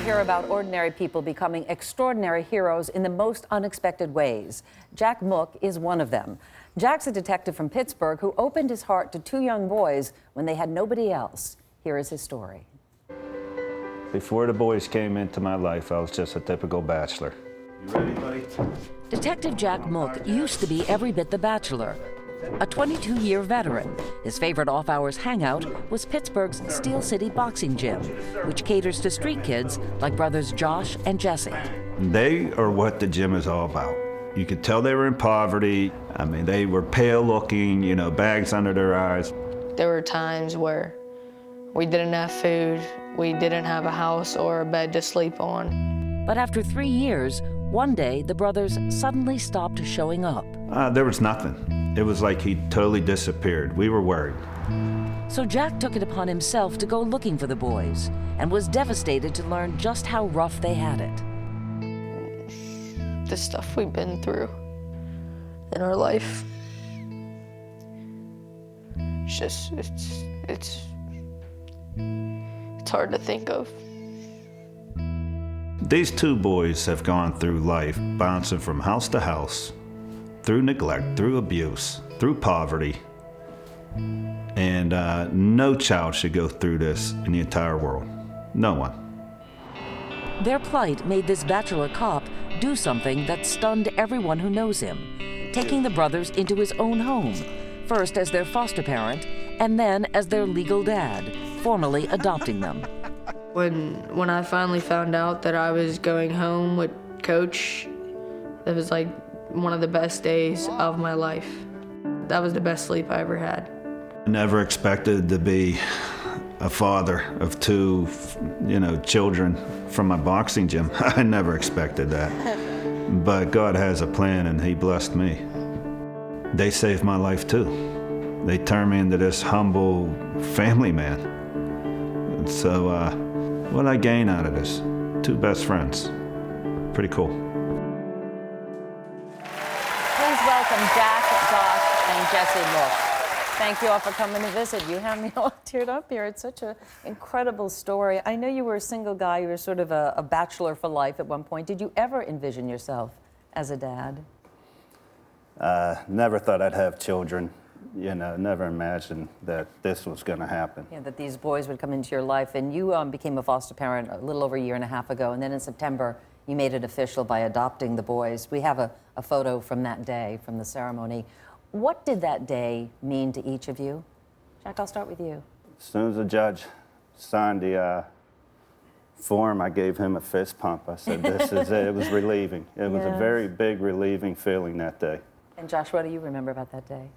hear about ordinary people becoming extraordinary heroes in the most unexpected ways. Jack Mook is one of them. Jack's a detective from Pittsburgh who opened his heart to two young boys when they had nobody else. Here is his story. Before the boys came into my life, I was just a typical bachelor. You ready, buddy? Detective Jack Mook used to be every bit the Bachelor. A 22-year veteran, his favorite off-hours hangout was Pittsburgh's Steel City boxing gym, which caters to street kids like brothers Josh and Jesse. They are what the gym is all about. You could tell they were in poverty. I mean, they were pale looking, you know, bags under their eyes. There were times where we didn't have food, we didn't have a house or a bed to sleep on. But after 3 years, one day the brothers suddenly stopped showing up. There was nothing. It was like he totally disappeared. We were worried. So Jack took it upon himself to go looking for the boys and was devastated to learn just how rough they had it. The stuff we've been through in our life, it's hard to think of. These two boys have gone through life bouncing from house to house, through neglect, through abuse, through poverty. And no child should go through this in the entire world. No one. Their plight made this bachelor cop do something that stunned everyone who knows him, taking the brothers into his own home, first as their foster parent, and then as their legal dad, formally adopting them. When I finally found out that I was going home with Coach, it was like one of the best days of my life. That was the best sleep I ever had. I never expected to be a father of two, children from my boxing gym. I never expected that. But God has a plan, and He blessed me. They saved my life too. They turned me into this humble family man. And so what I gain out of this? Two best friends. Pretty cool. Please welcome Jack, Josh, and Jesse Mook. Thank you all for coming to visit. You have me all teared up here. It's such an incredible story. I know you were a single guy. You were sort of a bachelor for life at one point. Did you ever envision yourself as a dad? Never thought I'd have children. Never imagined that this was going to happen. Yeah, that these boys would come into your life. And you became a foster parent a little over a year and a half ago. And then in September, you made it official by adopting the boys. We have a photo from that day, from the ceremony. What did that day mean to each of you? Jack, I'll start with you. As soon as the judge signed the form, I gave him a fist pump. I said, this is it. It was relieving. It was a very big relieving feeling that day. And Josh, what do you remember about that day?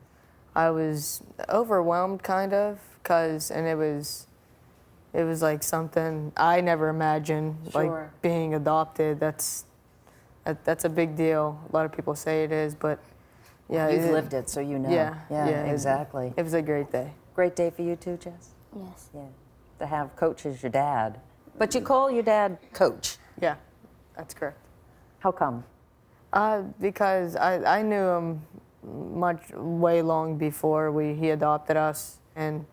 I was overwhelmed, kind of, and it was like something I never imagined, Sure. like being adopted. That's a big deal. A lot of people say it is, but yeah. You've lived it, so you know. Yeah, exactly. It was a great day. Great day for you too, Jess? Yes. Yeah, to have Coach as your dad. But you call your dad Coach. Yeah, that's correct. How come? Because I knew him way long before he adopted us, and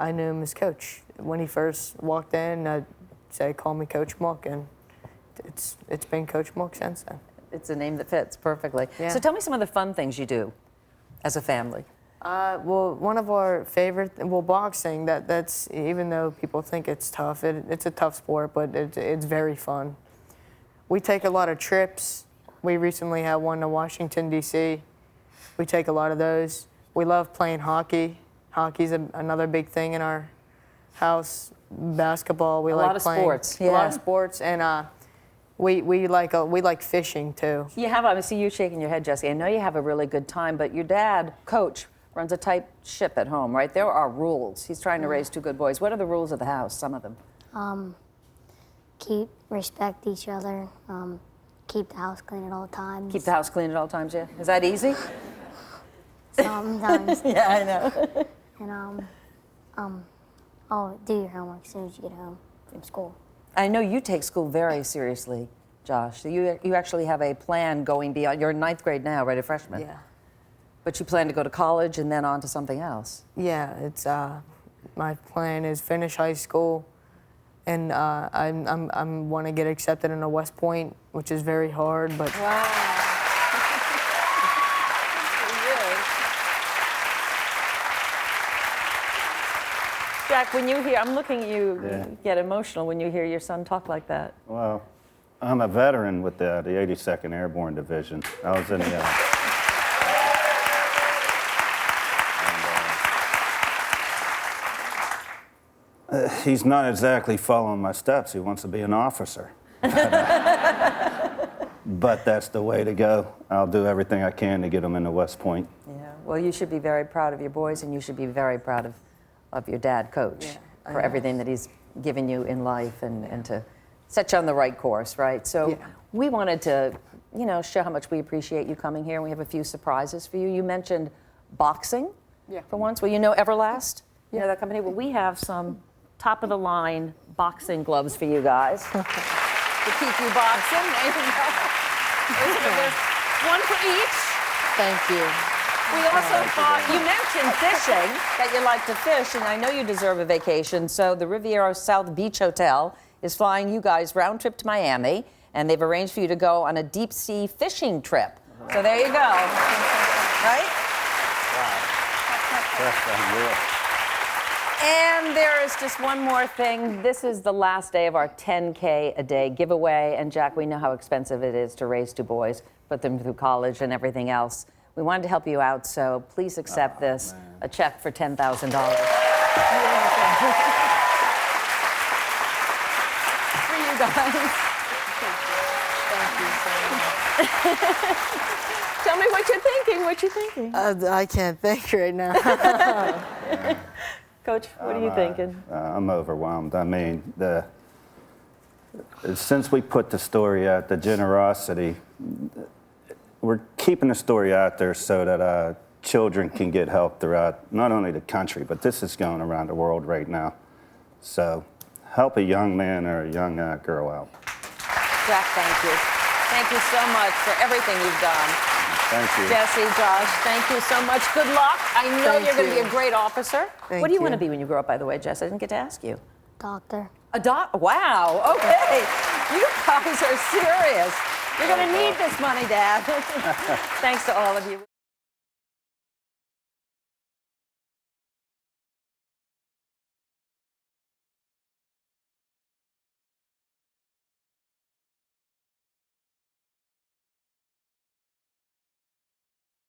I knew him as Coach. When he first walked in, I'd say, call me Coach Mook, and it's been Coach Mook since then. It's a name that fits perfectly. Yeah. So tell me some of the fun things you do as a family. Well, one of our favorite, boxing, that's, even though people think it's tough, it's a tough sport, but it's very fun. We take a lot of trips. We recently had one to Washington, D.C. We take a lot of those. We love playing hockey. Hockey's another big thing in our house. Basketball, we like playing. A lot of sports. Yeah. A lot of sports, and we like fishing too. You have, I see you shaking your head, Jesse. I know you have a really good time, but your dad, Coach, runs a tight ship at home, right? There are rules. He's trying to raise two good boys. What are the rules of the house, some of them? Respect each other, keep the house clean at all times. Keep the house clean at all times, yeah? Is that easy? Sometimes. Yeah, I know. And do your homework as soon as you get home from school. I know you take school very seriously, Josh. So you actually have a plan going beyond. You're in 9th grade now, right, a freshman? Yeah. But you plan to go to college and then on to something else. Yeah, it's my plan is finish high school and I want to get accepted into West Point, which is very hard, but. Wow. Jack, when you hear, I'm looking at you get emotional when you hear your son talk like that. Well, I'm a veteran with the 82nd Airborne Division. I was in the... he's not exactly following my steps. He wants to be an officer. But that's the way to go. I'll do everything I can to get him into West Point. Yeah, well, you should be very proud of your boys, and you should be very proud of your dad, Coach, for everything that he's given you in life and to set you on the right course, right? So we wanted to, you know, show how much we appreciate you coming here. We have a few surprises for you. You mentioned boxing for once. Well, you know Everlast? You know that company? Well, we have some top-of-the-line boxing gloves for you guys to keep you boxing. There you go. One for each. Thank you. We also thought, you mentioned fishing, that you like to fish, and I know you deserve a vacation, so the Riviera South Beach Hotel is flying you guys round trip to Miami, and they've arranged for you to go on a deep sea fishing trip. So there you go. Right? Wow. That's unreal. And there is just one more thing. This is the last day of our 10K a day giveaway, and Jack, we know how expensive it is to raise two boys, put them through college and everything else. We wanted to help you out, so please accept this, a check for $10,000. For you guys. Thank you so much. Tell me what you're thinking, what you're thinking. I can't think right now. Coach, what are you thinking? I'm overwhelmed. I mean, since we put the story out, the generosity, we're keeping the story out there so that children can get help throughout not only the country, but this is going around the world right now. So help a young man or a young girl out. Jack, thank you. Thank you so much for everything you've done. Thank you. Jesse, Josh, thank you so much. Good luck. I know you're going to be a great officer. Thank what do you you. want to be when you grow up, by the way, Jess? I didn't get to ask you. Doctor. Wow, okay. You guys are serious. You're going to need this money, Dad. Thanks to all of you.